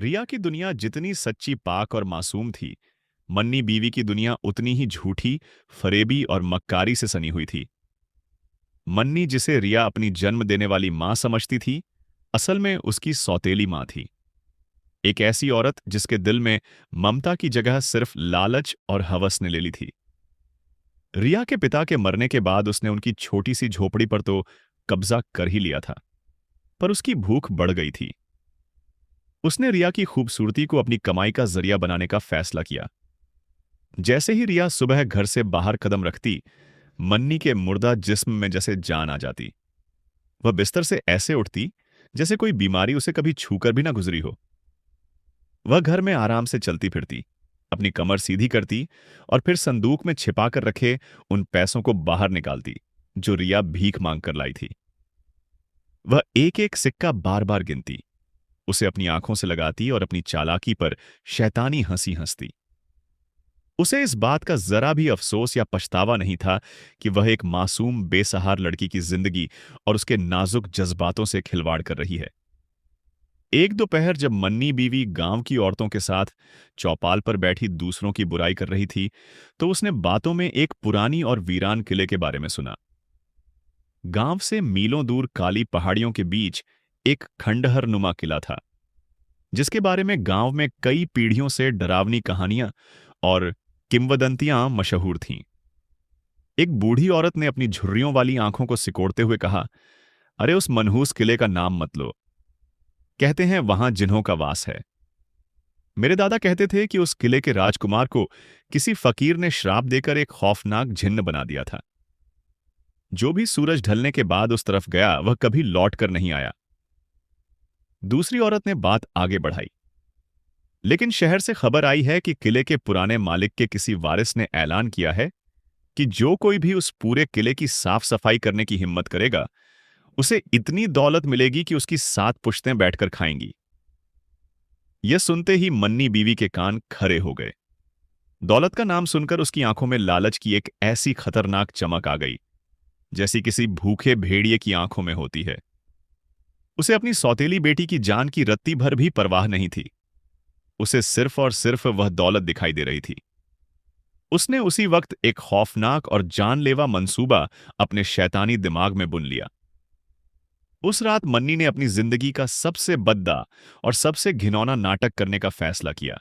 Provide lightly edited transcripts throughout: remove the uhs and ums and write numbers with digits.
रिया की दुनिया जितनी सच्ची पाक और मासूम थी, मन्नी बीवी की दुनिया उतनी ही झूठी, फरेबी और मक्कारी से सनी हुई थी। मन्नी जिसे रिया अपनी जन्म देने वाली मां समझती थी, असल में उसकी सौतेली मां थी। एक ऐसी औरत जिसके दिल में ममता की जगह सिर्फ लालच और हवस ने ले ली थी। रिया के पिता के मरने के बाद उसने उनकी छोटी सी झोपड़ी पर तो कब्जा कर ही लिया था, पर उसकी भूख बढ़ गई थी। उसने रिया की खूबसूरती को अपनी कमाई का जरिया बनाने का फैसला किया। जैसे ही रिया सुबह घर से बाहर कदम रखती, मन्नी के मुर्दा जिस्म में जैसे जान आ जाती। वह बिस्तर से ऐसे उठती जैसे कोई बीमारी उसे कभी छूकर भी ना गुजरी हो। वह घर में आराम से चलती फिरती, अपनी कमर सीधी करती और फिर संदूक में छिपा कर रखे उन पैसों को बाहर निकालती जो रिया भीख मांग कर लाई थी। वह एक एक सिक्का बार बार गिनती, उसे अपनी आंखों से लगाती और अपनी चालाकी पर शैतानी हंसी हंसती। उसे इस बात का जरा भी अफसोस या पछतावा नहीं था कि वह एक मासूम बेसहार लड़की की जिंदगी और उसके नाजुक जज्बातों से खिलवाड़ कर रही है। एक दोपहर जब मन्नी बीवी गांव की औरतों के साथ चौपाल पर बैठी दूसरों की बुराई कर रही थी, तो उसने बातों में एक पुरानी और वीरान किले के बारे में सुना। गांव से मीलों दूर काली पहाड़ियों के बीच एक खंडहर नुमा किला था, जिसके बारे में गांव में कई पीढ़ियों से डरावनी कहानियां और किंवदंतियां मशहूर थीं। एक बूढ़ी औरत ने अपनी झुर्रियों वाली आंखों को सिकोड़ते हुए कहा, अरे उस मनहूस किले का नाम मत लो। कहते हैं वहां जिन्हों का वास है। मेरे दादा कहते थे कि उस किले के राजकुमार को किसी फकीर ने श्राप देकर एक खौफनाक जिन्न बना दिया था। जो भी सूरज ढलने के बाद उस तरफ गया वह कभी लौट कर नहीं आया। दूसरी औरत ने बात आगे बढ़ाई, लेकिन शहर से खबर आई है कि किले के पुराने मालिक के किसी वारिस ने ऐलान किया है कि जो कोई भी उस पूरे किले की साफ सफाई करने की हिम्मत करेगा, उसे इतनी दौलत मिलेगी कि उसकी 7 पुश्तें बैठकर खाएंगी। यह सुनते ही मन्नी बीवी के कान खरे हो गए। दौलत का नाम सुनकर उसकी आंखों में लालच की एक ऐसी खतरनाक चमक आ गई, जैसी किसी भूखे भेड़िए की आंखों में होती है। उसे अपनी सौतेली बेटी की जान की रत्ती भर भी परवाह नहीं थी। उसे सिर्फ और सिर्फ वह दौलत दिखाई दे रही थी। उसने उसी वक्त एक खौफनाक और जानलेवा मंसूबा अपने शैतानी दिमाग में बुन लिया। उस रात मन्नी ने अपनी जिंदगी का सबसे बद्दा और सबसे घिनौना नाटक करने का फैसला किया।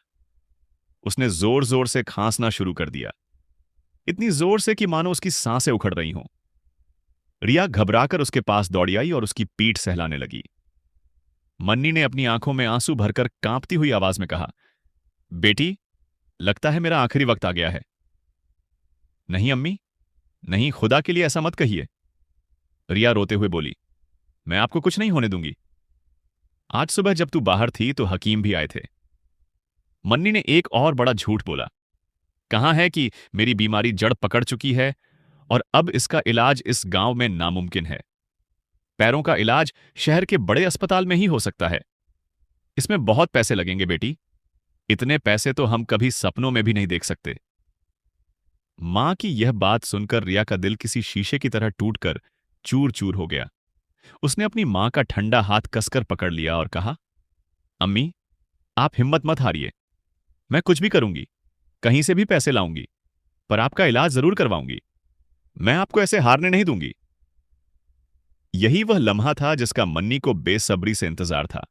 उसने जोर जोर से खांसना शुरू कर दिया, इतनी जोर से कि मानो उसकी सांसें उखड़ रही हों। रिया घबराकर उसके पास दौड़ी आई और उसकी पीठ सहलाने लगी। मन्नी ने अपनी आंखों में आंसू भरकर कांपती हुई आवाज में कहा, बेटी, लगता है मेरा आखिरी वक्त आ गया है। नहीं अम्मी, नहीं, खुदा के लिए ऐसा मत कहिए। रिया रोते हुए बोली, मैं आपको कुछ नहीं होने दूंगी। आज सुबह जब तू बाहर थी तो हकीम भी आए थे। मन्नी ने एक और बड़ा झूठ बोला, कहाँ है कि मेरी बीमारी जड़ पकड़ चुकी है और अब इसका इलाज इस गांव में नामुमकिन है। पैरों का इलाज शहर के बड़े अस्पताल में ही हो सकता है। इसमें बहुत पैसे लगेंगे बेटी, इतने पैसे तो हम कभी सपनों में भी नहीं देख सकते। मां की यह बात सुनकर रिया का दिल किसी शीशे की तरह टूटकर चूर चूर हो गया। उसने अपनी मां का ठंडा हाथ कसकर पकड़ लिया और कहा, अम्मी, आप हिम्मत मत हारिए। मैं कुछ भी करूंगी, कहीं से भी पैसे लाऊंगी, पर आपका इलाज जरूर करवाऊंगी। मैं आपको ऐसे हारने नहीं दूंगी। यही वह लम्हा था जिसका मन्नी को बेसब्री से इंतजार था।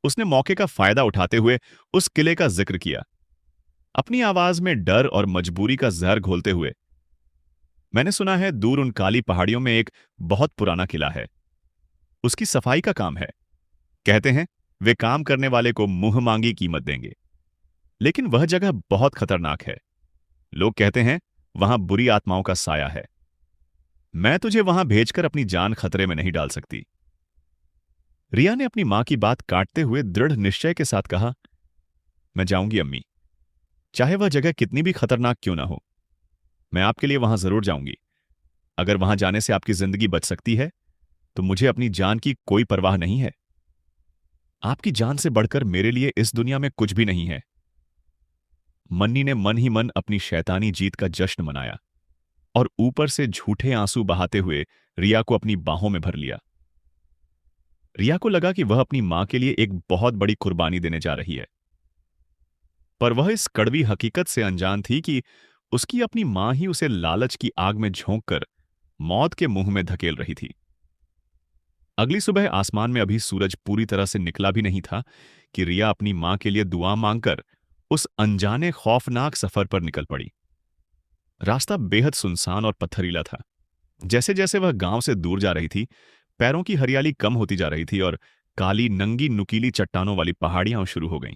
उसने मौके का फायदा उठाते हुए उस किले का जिक्र किया, अपनी आवाज में डर और मजबूरी का जहर घोलते हुए। मैंने सुना है दूर उन काली पहाड़ियों में एक बहुत पुराना किला है। उसकी सफाई का काम है। कहते हैं वे काम करने वाले को मुंह मांगी कीमत देंगे। लेकिन वह जगह बहुत खतरनाक है। लोग कहते हैं वहां बुरी आत्माओं का साया है। मैं तुझे वहां भेजकर अपनी जान खतरे में नहीं डाल सकती। रिया ने अपनी मां की बात काटते हुए दृढ़ निश्चय के साथ कहा, मैं जाऊंगी अम्मी, चाहे वह जगह कितनी भी खतरनाक क्यों ना हो। मैं आपके लिए वहां जरूर जाऊंगी। अगर वहां जाने से आपकी जिंदगी बच सकती है तो मुझे अपनी जान की कोई परवाह नहीं है। आपकी जान से बढ़कर मेरे लिए इस दुनिया में कुछ भी नहीं है। मन्नी ने मन ही मन अपनी शैतानी जीत का जश्न मनाया और ऊपर से झूठे आंसू बहाते हुए रिया को अपनी बाहों में भर लिया। रिया को लगा कि वह अपनी मां के लिए एक बहुत बड़ी कुर्बानी देने जा रही है, पर वह इस कड़वी हकीकत से अनजान थी कि उसकी अपनी मां ही उसे लालच की आग में झोंककर मौत के मुंह में धकेल रही थी। अगली सुबह आसमान में अभी सूरज पूरी तरह से निकला भी नहीं था कि रिया अपनी मां के लिए दुआ मांगकर उस अनजाने खौफनाक सफर पर निकल पड़ी। रास्ता बेहद सुनसान और पत्थरीला था। जैसे जैसे वह गांव से दूर जा रही थी, पैरों की हरियाली कम होती जा रही थी और काली नंगी नुकीली चट्टानों वाली पहाड़ियां शुरू हो गईं।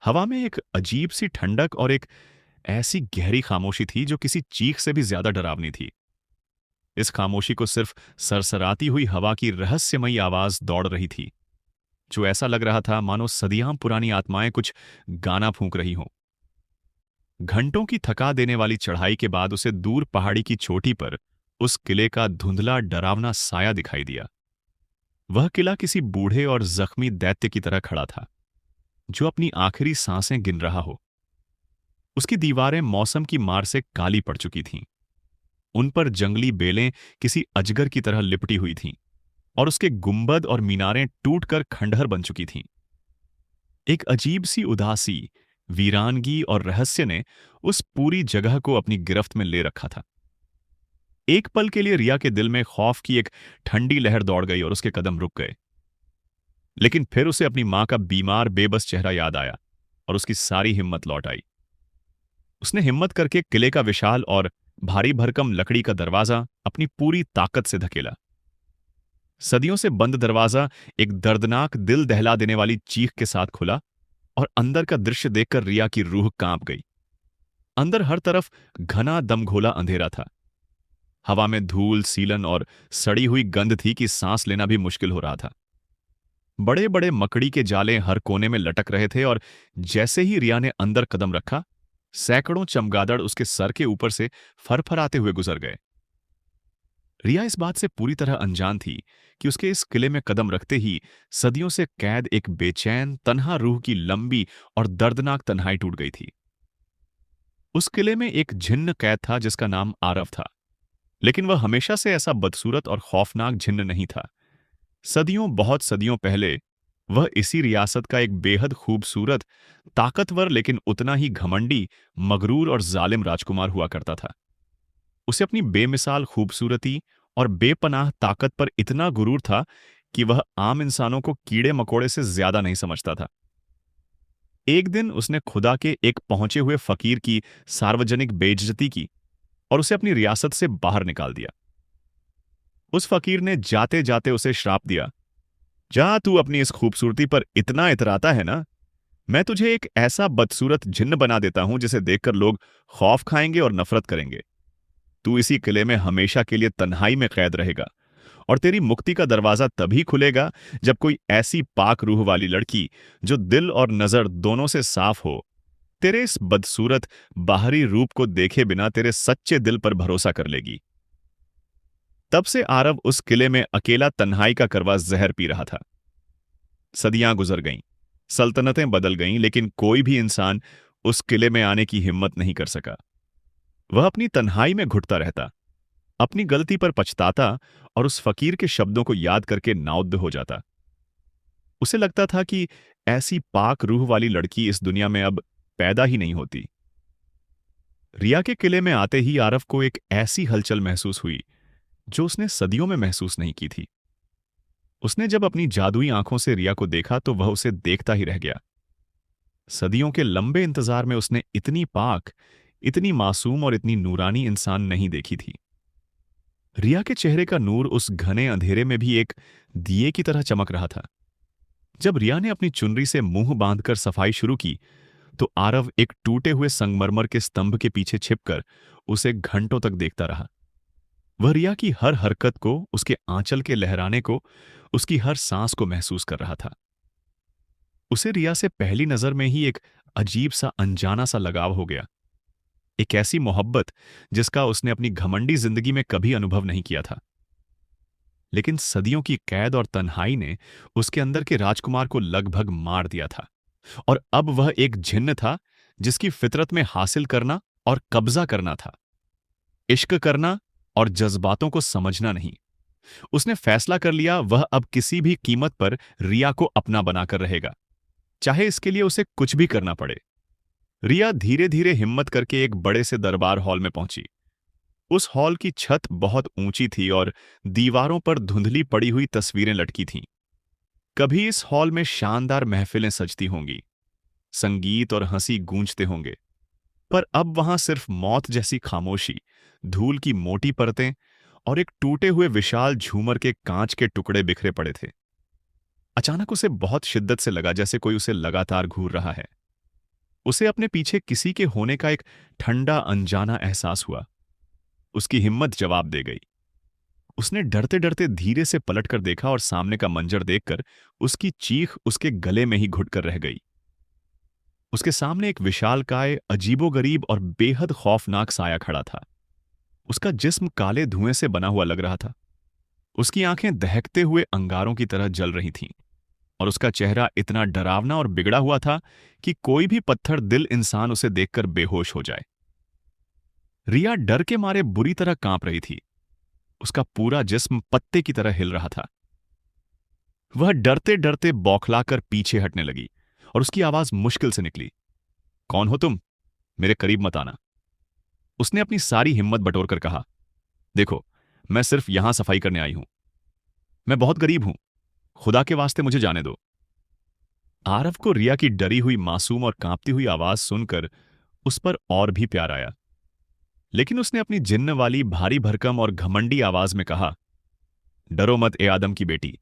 हवा में एक अजीब सी ठंडक और एक ऐसी गहरी खामोशी थी जो किसी चीख से भी ज्यादा डरावनी थी। इस खामोशी को सिर्फ सरसराती हुई हवा की रहस्यमयी आवाज दौड़ रही थी, जो ऐसा लग रहा था मानो सदियां पुरानी आत्माएं कुछ गाना फूंक रही हों। घंटों की थका देने वाली चढ़ाई के बाद उसे दूर पहाड़ी की चोटी पर उस किले का धुंधला डरावना साया दिखाई दिया। वह किला किसी बूढ़े और जख्मी दैत्य की तरह खड़ा था, जो अपनी आखिरी सांसें गिन रहा हो। उसकी दीवारें मौसम की मार से काली पड़ चुकी थीं। उन पर जंगली बेलें किसी अजगर की तरह लिपटी हुई थीं और उसके गुंबद और मीनारें टूटकर खंडहर बन चुकी थीं। एक अजीब सी उदासी, वीरानगी और रहस्य ने उस पूरी जगह को अपनी गिरफ्त में ले रखा था। एक पल के लिए रिया के दिल में खौफ की एक ठंडी लहर दौड़ गई और उसके कदम रुक गए। लेकिन फिर उसे अपनी मां का बीमार बेबस चेहरा याद आया और उसकी सारी हिम्मत लौट आई। उसने हिम्मत करके किले का विशाल और भारी भरकम लकड़ी का दरवाजा अपनी पूरी ताकत से धकेला। सदियों से बंद दरवाजा एक दर्दनाक दिल दहला देने वाली चीख के साथ खुला और अंदर का दृश्य देखकर रिया की रूह कांप गई। अंदर हर तरफ घना दमघोला अंधेरा था। हवा में धूल, सीलन और सड़ी हुई गंध थी कि सांस लेना भी मुश्किल हो रहा था। बड़े बड़े मकड़ी के जाले हर कोने में लटक रहे थे और जैसे ही रिया ने अंदर कदम रखा, सैकड़ों चमगादड़ उसके सर के ऊपर से फरफराते हुए गुजर गए। रिया इस बात से पूरी तरह अनजान थी कि उसके इस किले में कदम रखते ही सदियों से कैद एक बेचैन, तन्हा रूह की लंबी और दर्दनाक तन्हाई टूट गई थी। उस किले में एक जिन्न कैद था जिसका नाम आरव था, लेकिन वह हमेशा से ऐसा बदसूरत और खौफनाक जिन्न नहीं था। सदियों, बहुत सदियों पहले वह इसी रियासत का एक बेहद खूबसूरत, ताकतवर लेकिन उतना ही घमंडी, मगरूर और जालिम राजकुमार हुआ करता था। उसे अपनी बेमिसाल खूबसूरती और बेपनाह ताकत पर इतना गुरूर था कि वह आम इंसानों को कीड़े मकोड़े से ज्यादा नहीं समझता था। एक दिन उसने खुदा के एक पहुंचे हुए फकीर की सार्वजनिक बेइज्जती की और उसे अपनी रियासत से बाहर निकाल दिया। उस फकीर ने जाते जाते उसे श्राप दिया, जा, तू अपनी इस खूबसूरती पर इतना इतराता है ना, मैं तुझे एक ऐसा बदसूरत जिन्न बना देता हूं जिसे देखकर लोग खौफ खाएंगे और नफरत करेंगे। तू इसी किले में हमेशा के लिए तन्हाई में कैद रहेगा और तेरी मुक्ति का दरवाजा तभी खुलेगा जब कोई ऐसी पाक रूह वाली लड़की, जो दिल और नजर दोनों से साफ हो, तेरे इस बदसूरत बाहरी रूप को देखे बिना तेरे सच्चे दिल पर भरोसा कर लेगी। तब से आरव उस किले में अकेला तन्हाई का करवा जहर पी रहा था। सदियां गुजर गईं, सल्तनतें बदल गईं, लेकिन कोई भी इंसान उस किले में आने की हिम्मत नहीं कर सका। वह अपनी तन्हाई में घुटता रहता, अपनी गलती पर पछताता और उस फकीर के शब्दों को याद करके नाउद्ध हो जाता। उसे लगता था कि ऐसी पाक रूह वाली लड़की इस दुनिया में अब पैदा ही नहीं होती। रिया के किले में आते ही आरव को एक ऐसी हलचल महसूस हुई जो उसने सदियों में महसूस नहीं की थी। उसने जब अपनी जादुई आंखों से रिया को देखा तो वह उसे देखता ही रह गया। सदियों के लंबे इंतजार में उसने इतनी पाक, इतनी मासूम और इतनी नूरानी इंसान नहीं देखी थी। रिया के चेहरे का नूर उस घने अंधेरे में भी एक दिए की तरह चमक रहा था। जब रिया ने अपनी चुनरी से मुंह बांधकर सफाई शुरू की, तो आरव एक टूटे हुए संगमरमर के स्तंभ के पीछे छिपकर उसे घंटों तक देखता रहा। वह रिया की हर हरकत को, उसके आंचल के लहराने को, उसकी हर सांस को महसूस कर रहा था। उसे रिया से पहली नजर में ही एक अजीब सा अनजाना सा लगाव हो गया। एक ऐसी मोहब्बत जिसका उसने अपनी घमंडी जिंदगी में कभी अनुभव नहीं किया था। लेकिन सदियों की कैद और तन्हाई ने उसके अंदर के राजकुमार को लगभग मार दिया था और अब वह एक जिन्न था जिसकी फितरत में हासिल करना और कब्जा करना था, इश्क करना और जज्बातों को समझना नहीं। उसने फैसला कर लिया वह अब किसी भी कीमत पर रिया को अपना बनाकर रहेगा, चाहे इसके लिए उसे कुछ भी करना पड़े। रिया धीरे धीरे हिम्मत करके एक बड़े से दरबार हॉल में पहुंची। उस हॉल की छत बहुत ऊंची थी और दीवारों पर धुंधली पड़ी हुई तस्वीरें लटकी थीं। कभी इस हॉल में शानदार महफिलें सजती होंगी, संगीत और हंसी गूंजते होंगे, पर अब वहां सिर्फ मौत जैसी खामोशी, धूल की मोटी परतें और एक टूटे हुए विशाल झूमर के कांच के टुकड़े बिखरे पड़े थे। अचानक उसे बहुत शिद्दत से लगा जैसे कोई उसे लगातार घूर रहा है। उसे अपने पीछे किसी के होने का एक ठंडा अनजाना एहसास हुआ। उसकी हिम्मत जवाब दे गई। उसने डरते डरते धीरे से पलटकर देखा और सामने का मंजर देखकर उसकी चीख उसके गले में ही घुटकर रह गई। उसके सामने एक विशालकाय, अजीबोगरीब और बेहद खौफनाक साया खड़ा था। उसका जिस्म काले धुएं से बना हुआ लग रहा था। उसकी आंखें दहकते हुए अंगारों की तरह जल रही थीं और उसका चेहरा इतना डरावना और बिगड़ा हुआ था कि कोई भी पत्थर दिल इंसान उसे देखकर बेहोश हो जाए। रिया डर के मारे बुरी तरह कांप रही थी। उसका पूरा जिस्म पत्ते की तरह हिल रहा था। वह डरते डरते बौखलाकर पीछे हटने लगी और उसकी आवाज मुश्किल से निकली, कौन हो तुम? मेरे करीब मत आना। उसने अपनी सारी हिम्मत बटोरकर कहा, देखो, मैं सिर्फ यहां सफाई करने आई हूं। मैं बहुत गरीब हूं, खुदा के वास्ते मुझे जाने दो। आरव को रिया की डरी हुई, मासूम और कांपती हुई आवाज सुनकर उस पर और भी प्यार आया, लेकिन उसने अपनी जिन्न वाली भारी भरकम और घमंडी आवाज में कहा, डरो मत ए आदम की बेटी,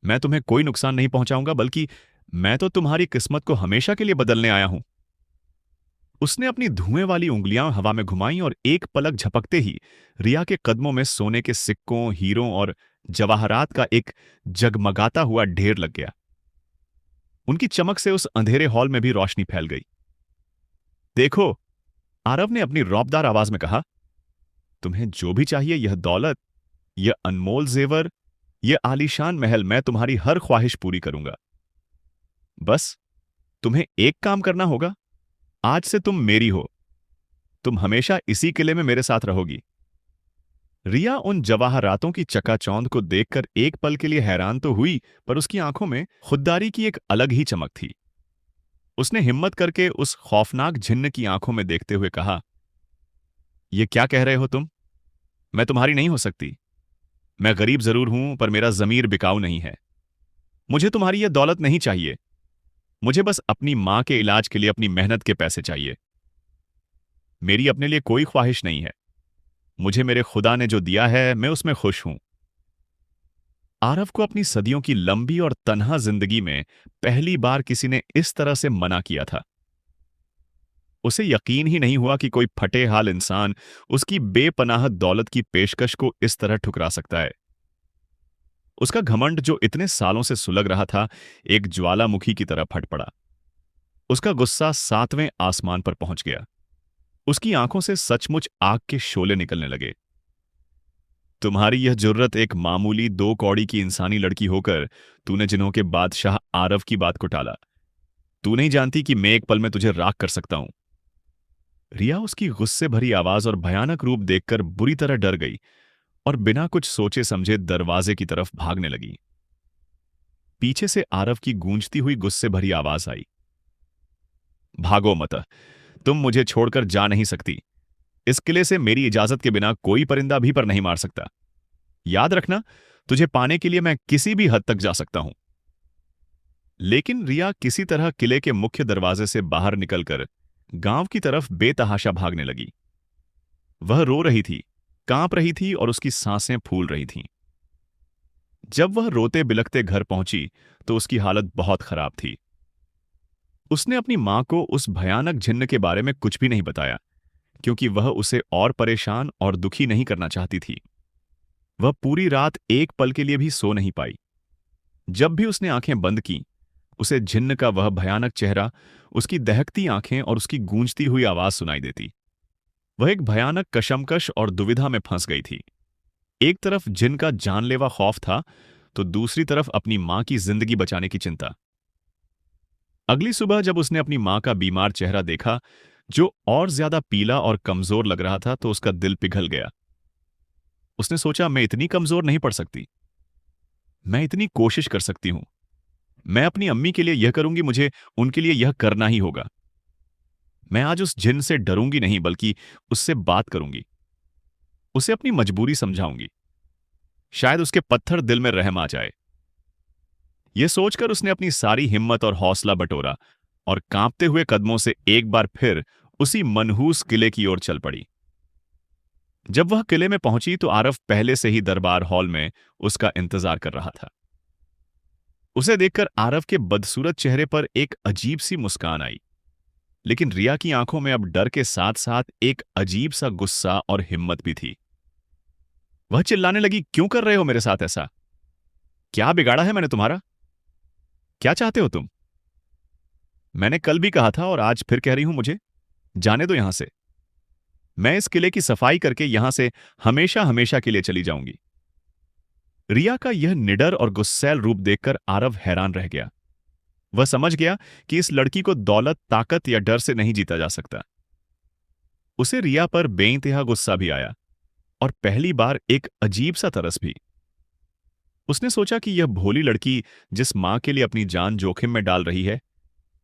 मैं तुम्हें कोई नुकसान नहीं पहुंचाऊंगा, बल्कि मैं तो तुम्हारी किस्मत को हमेशा के लिए बदलने आया हूं। उसने अपनी धुएं वाली उंगलियां हवा में घुमाईं और एक पलक झपकते ही रिया के कदमों में सोने के सिक्कों, हीरों और जवाहरात का एक जगमगाता हुआ ढेर लग गया। उनकी चमक से उस अंधेरे हॉल में भी रोशनी फैल गई। देखो, आरव ने अपनी रौबदार आवाज में कहा, तुम्हें जो भी चाहिए, यह दौलत, यह अनमोल जेवर, यह आलीशान महल, मैं तुम्हारी हर ख्वाहिश पूरी करूंगा। बस तुम्हें एक काम करना होगा। आज से तुम मेरी हो। तुम हमेशा इसी किले में मेरे साथ रहोगी। रिया उन जवाहरातों की चकाचौंध को देखकर एक पल के लिए हैरान तो हुई, पर उसकी आंखों में खुददारी की एक अलग ही चमक थी। उसने हिम्मत करके उस खौफनाक जिन्न की आंखों में देखते हुए कहा, यह क्या कह रहे हो तुम? मैं तुम्हारी नहीं हो सकती। मैं गरीब जरूर हूं, पर मेरा जमीर बिकाऊ नहीं है। मुझे तुम्हारी यह दौलत नहीं चाहिए। मुझे बस अपनी मां के इलाज के लिए अपनी मेहनत के पैसे चाहिए। मेरी अपने लिए कोई ख्वाहिश नहीं है। मुझे मेरे खुदा ने जो दिया है, मैं उसमें खुश हूं। आरव को अपनी सदियों की लंबी और तन्हा जिंदगी में पहली बार किसी ने इस तरह से मना किया था। उसे यकीन ही नहीं हुआ कि कोई फटे हाल इंसान उसकी बेपनाह दौलत की पेशकश को इस तरह ठुकरा सकता है। उसका घमंड जो इतने सालों से सुलग रहा था, एक ज्वालामुखी की तरह फट पड़ा। उसका गुस्सा 7वें आसमान पर पहुंच गया। उसकी आंखों से सचमुच आग के शोले निकलने लगे। तुम्हारी यह जुर्रत एक मामूली 2 कौड़ी की इंसानी लड़की होकर तूने जिन्हों के बादशाह आरव की बात को टाला। तू नहीं जानती कि मैं एक पल में तुझे राख कर सकता हूं। रिया उसकी गुस्से भरी आवाज और भयानक रूप देखकर बुरी तरह डर गई और बिना कुछ सोचे समझे दरवाजे की तरफ भागने लगी। पीछे से आरव की गूंजती हुई गुस्से भरी आवाज आई, भागो मत, तुम मुझे छोड़कर जा नहीं सकती। इस किले से मेरी इजाजत के बिना कोई परिंदा भी पर नहीं मार सकता। याद रखना, तुझे पाने के लिए मैं किसी भी हद तक जा सकता हूं। लेकिन रिया किसी तरह किले के मुख्य दरवाजे से बाहर निकलकर गांव की तरफ बेतहाशा भागने लगी। वह रो रही थी, कांप रही थी और उसकी सांसें फूल रही थीं। जब वह रोते बिलखते घर पहुंची तो उसकी हालत बहुत खराब थी। उसने अपनी मां को उस भयानक जिन्न के बारे में कुछ भी नहीं बताया, क्योंकि वह उसे और परेशान और दुखी नहीं करना चाहती थी। वह पूरी रात एक पल के लिए भी सो नहीं पाई। जब भी उसने आंखें बंद की, उसे जिन्न का वह भयानक चेहरा, उसकी दहकती आंखें और उसकी गूंजती हुई आवाज सुनाई देती। वह एक भयानक कशमकश और दुविधा में फंस गई थी। एक तरफ जिन्न का जानलेवा खौफ था, तो दूसरी तरफ अपनी मां की जिंदगी बचाने की चिंता। अगली सुबह जब उसने अपनी मां का बीमार चेहरा देखा, जो और ज्यादा पीला और कमजोर लग रहा था, तो उसका दिल पिघल गया। उसने सोचा, मैं इतनी कमजोर नहीं पड़ सकती। मैं इतनी कोशिश कर सकती हूं। मैं अपनी अम्मी के लिए यह करूंगी, मुझे उनके लिए यह करना ही होगा। मैं आज उस जिन से डरूंगी नहीं, बल्कि उससे बात करूंगी। उसे अपनी मजबूरी समझाऊंगी। शायद उसके पत्थर दिल में रहम आ जाए। यह सोचकर उसने अपनी सारी हिम्मत और हौसला बटोरा और कांपते हुए कदमों से एक बार फिर उसी मनहूस किले की ओर चल पड़ी। जब वह किले में पहुंची तो आरफ पहले से ही दरबार हॉल में उसका इंतजार कर रहा था। उसे देखकर आरव के बदसूरत चेहरे पर एक अजीब सी मुस्कान आई, लेकिन रिया की आंखों में अब डर के साथ साथ एक अजीब सा गुस्सा और हिम्मत भी थी। वह चिल्लाने लगी, क्यों कर रहे हो मेरे साथ ऐसा? क्या बिगाड़ा है मैंने तुम्हारा? क्या चाहते हो तुम? मैंने कल भी कहा था और आज फिर कह रही हूं, मुझे जाने दो यहां से। मैं इस किले की सफाई करके यहां से हमेशा हमेशा के लिए चली जाऊंगी। रिया का यह निडर और गुस्सैल रूप देखकर आरव हैरान रह गया। वह समझ गया कि इस लड़की को दौलत, ताकत या डर से नहीं जीता जा सकता। उसे रिया पर बेइंतहा गुस्सा भी आया और पहली बार एक अजीब सा तरस भी। उसने सोचा कि यह भोली लड़की जिस मां के लिए अपनी जान जोखिम में डाल रही है,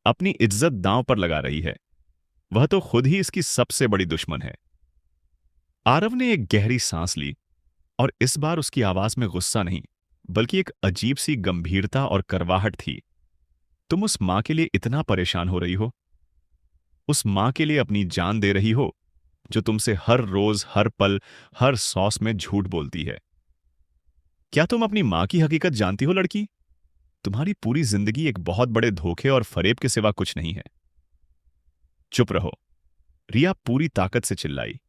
अपनी इज्जत दांव पर लगा रही है, वह तो खुद ही इसकी सबसे बड़ी दुश्मन है। आरव ने एक गहरी सांस ली और इस बार उसकी आवाज में गुस्सा नहीं, बल्कि एक अजीब सी गंभीरता और करवाहट थी। तुम उस मां के लिए इतना परेशान हो रही हो, उस मां के लिए अपनी जान दे रही हो, जो तुमसे हर रोज, हर पल, हर सॉस में झूठ बोलती है। क्या तुम अपनी मां की हकीकत जानती हो लड़की? तुम्हारी पूरी जिंदगी एक बहुत बड़े धोखे और फरेब के सिवा कुछ नहीं है। चुप रहो, रिया पूरी ताकत से चिल्लाई।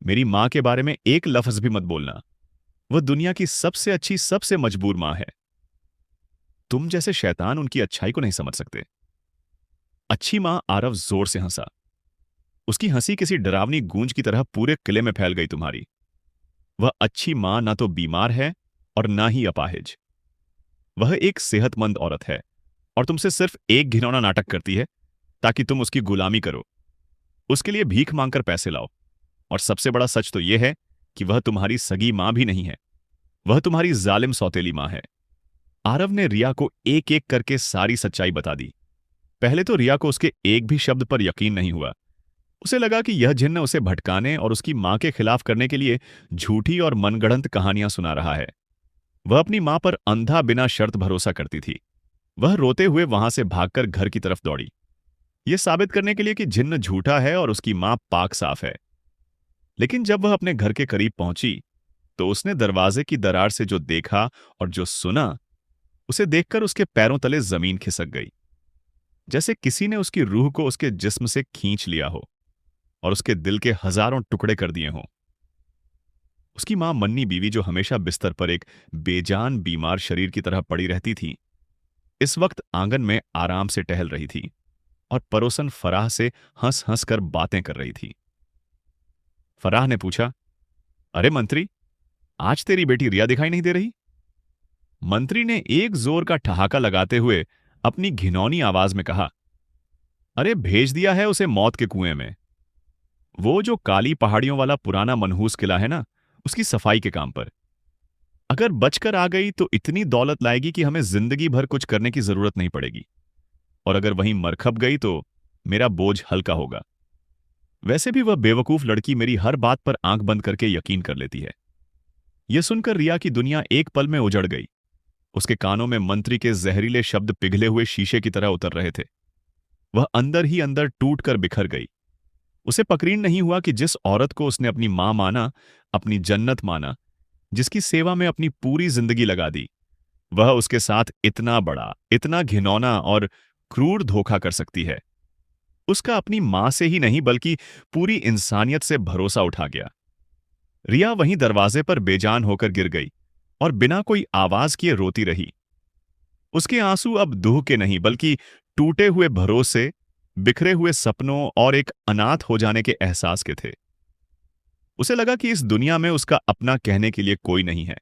मेरी मां के बारे में एक लफ्ज भी मत बोलना। वह दुनिया की सबसे अच्छी, सबसे मजबूर मां है। तुम जैसे शैतान उनकी अच्छाई को नहीं समझ सकते। अच्छी मां? आरव जोर से हंसा। उसकी हंसी किसी डरावनी गूंज की तरह पूरे किले में फैल गई। तुम्हारी वह अच्छी मां ना तो बीमार है और ना ही अपाहिज। वह एक सेहतमंद औरत है और तुमसे सिर्फ एक घिनौना नाटक करती है ताकि तुम उसकी गुलामी करो, उसके लिए भीख मांगकर पैसे लाओ। और सबसे बड़ा सच तो यह है कि वह तुम्हारी सगी मां भी नहीं है, वह तुम्हारी जालिम सौतेली मां है। आरव ने रिया को एक एक करके सारी सच्चाई बता दी। पहले तो रिया को उसके एक भी शब्द पर यकीन नहीं हुआ। उसे लगा कि यह जिन्न उसे भटकाने और उसकी मां के खिलाफ करने के लिए झूठी और मनगढ़ंत कहानियां सुना रहा है। वह अपनी मां पर अंधा बिना शर्त भरोसा करती थी। वह रोते हुए वहां से भागकर घर की तरफ दौड़ी, यह साबित करने के लिए कि जिन्न झूठा है और उसकी मां पाक साफ है। लेकिन जब वह अपने घर के करीब पहुंची तो उसने दरवाजे की दरार से जो देखा और जो सुना, उसे देखकर उसके पैरों तले जमीन खिसक गई, जैसे किसी ने उसकी रूह को उसके जिस्म से खींच लिया हो और उसके दिल के हजारों टुकड़े कर दिए हों। उसकी मां मन्नी बीवी, जो हमेशा बिस्तर पर एक बेजान बीमार शरीर की तरह पड़ी रहती थी, इस वक्त आंगन में आराम से टहल रही थी और पड़ोसन फराह से हंस हंस कर बातें कर रही थी। फराह ने पूछा, अरे मंत्री, आज तेरी बेटी रिया दिखाई नहीं दे रही? मंत्री ने एक जोर का ठहाका लगाते हुए अपनी घिनौनी आवाज में कहा, अरे भेज दिया है उसे मौत के कुएं में। वो जो काली पहाड़ियों वाला पुराना मनहूस किला है ना, उसकी सफाई के काम पर। अगर बचकर आ गई तो इतनी दौलत लाएगी कि हमें जिंदगी भर कुछ करने की जरूरत नहीं पड़ेगी, और अगर वहीं मरखप गई तो मेरा बोझ हल्का होगा। वैसे भी वह बेवकूफ लड़की मेरी हर बात पर आंख बंद करके यकीन कर लेती है। यह सुनकर रिया की दुनिया एक पल में उजड़ गई। उसके कानों में मंत्री के जहरीले शब्द पिघले हुए शीशे की तरह उतर रहे थे। वह अंदर ही अंदर टूट कर बिखर गई। उसे यकीन नहीं हुआ कि जिस औरत को उसने अपनी मां माना, अपनी जन्नत माना, जिसकी सेवा में अपनी पूरी जिंदगी लगा दी, वह उसके साथ इतना बड़ा, इतना घिनौना और क्रूर धोखा कर सकती है। उसका अपनी मां से ही नहीं बल्कि पूरी इंसानियत से भरोसा उठा गया। रिया वहीं दरवाजे पर बेजान होकर गिर गई और बिना कोई आवाज किए रोती रही। उसके आंसू अब दूह के नहीं बल्कि टूटे हुए भरोसे, बिखरे हुए सपनों और एक अनाथ हो जाने के एहसास के थे। उसे लगा कि इस दुनिया में उसका अपना कहने के लिए कोई नहीं है।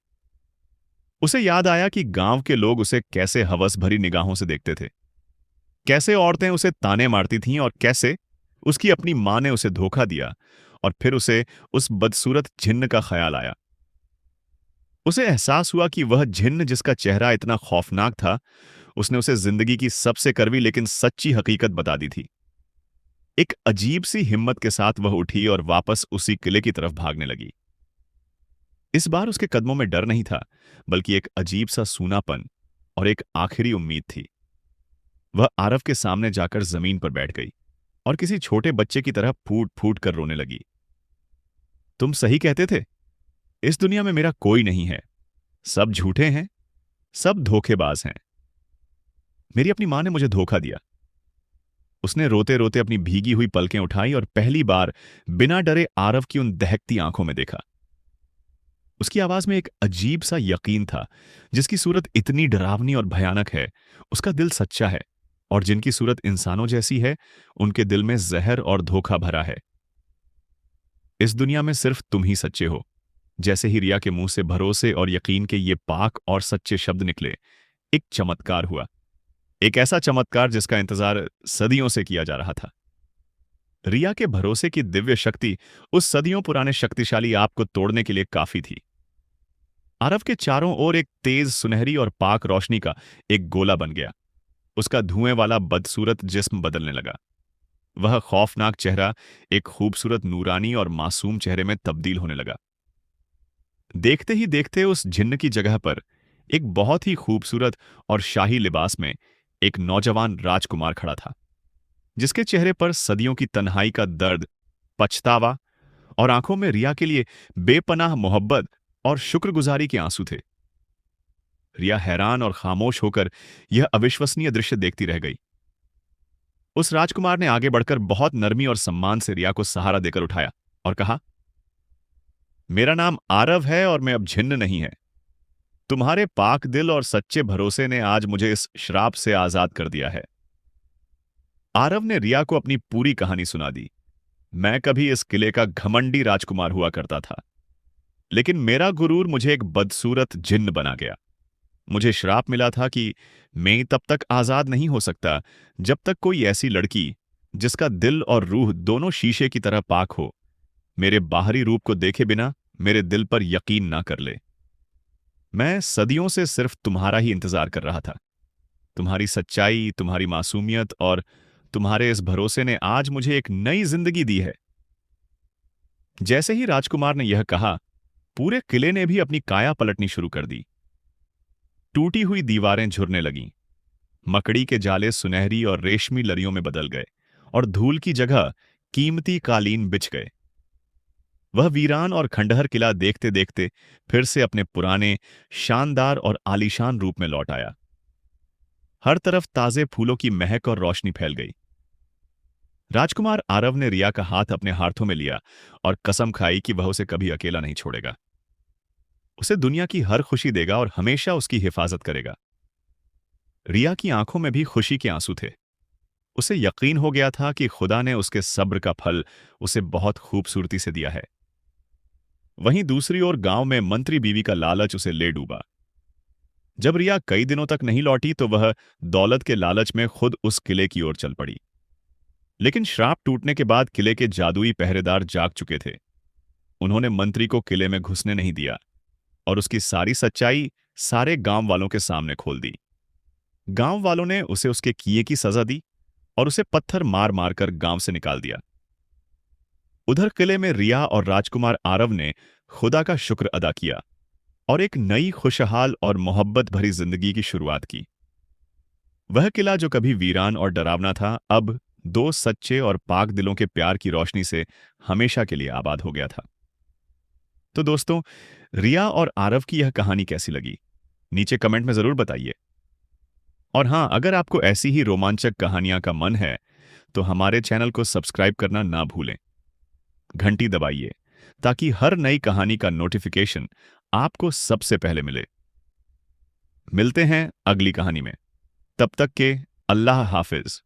उसे याद आया कि गांव के लोग उसे कैसे हवस भरी निगाहों से देखते थे, कैसे औरतें उसे ताने मारती थीं और कैसे उसकी अपनी मां ने उसे धोखा दिया और फिर उसे उस बदसूरत जिन्न का ख्याल आया। उसे एहसास हुआ कि वह जिन्न जिसका चेहरा इतना खौफनाक था, उसने उसे जिंदगी की सबसे कड़वी लेकिन सच्ची हकीकत बता दी थी। एक अजीब सी हिम्मत के साथ वह उठी और वापस उसी किले की तरफ भागने लगी। इस बार उसके कदमों में डर नहीं था, बल्कि एक अजीब सा सूनापन और एक आखिरी उम्मीद थी। वह आरव के सामने जाकर जमीन पर बैठ गई और किसी छोटे बच्चे की तरह फूट फूट कर रोने लगी। तुम सही कहते थे, इस दुनिया में मेरा कोई नहीं है। सब झूठे हैं, सब धोखेबाज हैं। मेरी अपनी मां ने मुझे धोखा दिया। उसने रोते रोते अपनी भीगी हुई पलकें उठाई और पहली बार बिना डरे आरव की उन दहकती आंखों में देखा। उसकी आवाज में एक अजीब सा यकीन था। जिसकी सूरत इतनी डरावनी और भयानक है, उसका दिल सच्चा है, और जिनकी सूरत इंसानों जैसी है, उनके दिल में जहर और धोखा भरा है। इस दुनिया में सिर्फ तुम ही सच्चे हो। जैसे ही रिया के मुंह से भरोसे और यकीन के ये पाक और सच्चे शब्द निकले, एक चमत्कार हुआ। एक ऐसा चमत्कार जिसका इंतजार सदियों से किया जा रहा था। रिया के भरोसे की दिव्य शक्ति उस सदियों पुराने शक्तिशाली आप को तोड़ने के लिए काफी थी। आरव के चारों ओर एक तेज सुनहरी और पाक रोशनी का एक गोला बन गया। उसका धुएं वाला बदसूरत जिस्म बदलने लगा। वह खौफनाक चेहरा एक खूबसूरत नूरानी और मासूम चेहरे में तब्दील होने लगा। देखते ही देखते उस जिन्न की जगह पर एक बहुत ही खूबसूरत और शाही लिबास में एक नौजवान राजकुमार खड़ा था, जिसके चेहरे पर सदियों की तन्हाई का दर्द, पछतावा और आंखों में रिया के लिए बेपनाह मोहब्बत और शुक्रगुजारी के आंसू थे। रिया हैरान और खामोश होकर यह अविश्वसनीय दृश्य देखती रह गई। उस राजकुमार ने आगे बढ़कर बहुत नरमी और सम्मान से रिया को सहारा देकर उठाया और कहा, मेरा नाम आरव है और मैं अब जिन्न नहीं है। तुम्हारे पाक दिल और सच्चे भरोसे ने आज मुझे इस श्राप से आजाद कर दिया है। आरव ने रिया को अपनी पूरी कहानी सुना दी। मैं कभी इस किले का घमंडी राजकुमार हुआ करता था, लेकिन मेरा गुरूर मुझे एक बदसूरत जिन्न बना गया। मुझे श्राप मिला था कि मैं तब तक आजाद नहीं हो सकता जब तक कोई ऐसी लड़की, जिसका दिल और रूह दोनों शीशे की तरह पाक हो, मेरे बाहरी रूप को देखे बिना मेरे दिल पर यकीन ना कर ले। मैं सदियों से सिर्फ तुम्हारा ही इंतजार कर रहा था। तुम्हारी सच्चाई, तुम्हारी मासूमियत और तुम्हारे इस भरोसे ने आज मुझे एक नई जिंदगी दी है। जैसे ही राजकुमार ने यह कहा, पूरे किले ने भी अपनी काया पलटनी शुरू कर दी। टूटी हुई दीवारें झुरने लगीं। मकड़ी के जाले सुनहरी और रेशमी लरियों में बदल गए और धूल की जगह कीमती कालीन बिछ गए। वह वीरान और खंडहर किला देखते देखते फिर से अपने पुराने, शानदार और आलीशान रूप में लौट आया। हर तरफ ताजे फूलों की महक और रोशनी फैल गई। राजकुमार आरव ने रिया का हाथ अपने हाथों में लिया और कसम खाई कि वह उसे कभी अकेला नहीं छोड़ेगा। उसे दुनिया की हर खुशी देगा और हमेशा उसकी हिफाजत करेगा। रिया की आंखों में भी खुशी के आंसू थे। उसे यकीन हो गया था कि खुदा ने उसके सब्र का फल उसे बहुत खूबसूरती से दिया है। वहीं दूसरी ओर गांव में मंत्री बीवी का लालच उसे ले डूबा। जब रिया कई दिनों तक नहीं लौटी तो वह दौलत के लालच में खुद उस किले की ओर चल पड़ी। लेकिन श्राप टूटने के बाद किले के जादुई पहरेदार जाग चुके थे। उन्होंने मंत्री को किले में घुसने नहीं दिया और उसकी सारी सच्चाई सारे गांव वालों के सामने खोल दी। गांव वालों ने उसे उसके किए की सजा दी और उसे पत्थर मार मार कर गांव से निकाल दिया। उधर किले में रिया और राजकुमार आरव ने खुदा का शुक्र अदा किया और एक नई खुशहाल और मोहब्बत भरी जिंदगी की शुरुआत की। वह किला जो कभी वीरान और डरावना था, अब दो सच्चे और पाक दिलों के प्यार की रोशनी से हमेशा के लिए आबाद हो गया था। तो दोस्तों, रिया और आरव की यह कहानी कैसी लगी, नीचे कमेंट में जरूर बताइए। और हां, अगर आपको ऐसी ही रोमांचक कहानियां का मन है तो हमारे चैनल को सब्सक्राइब करना ना भूलें। घंटी दबाइए ताकि हर नई कहानी का नोटिफिकेशन आपको सबसे पहले मिले। मिलते हैं अगली कहानी में। तब तक के अल्लाह हाफिज।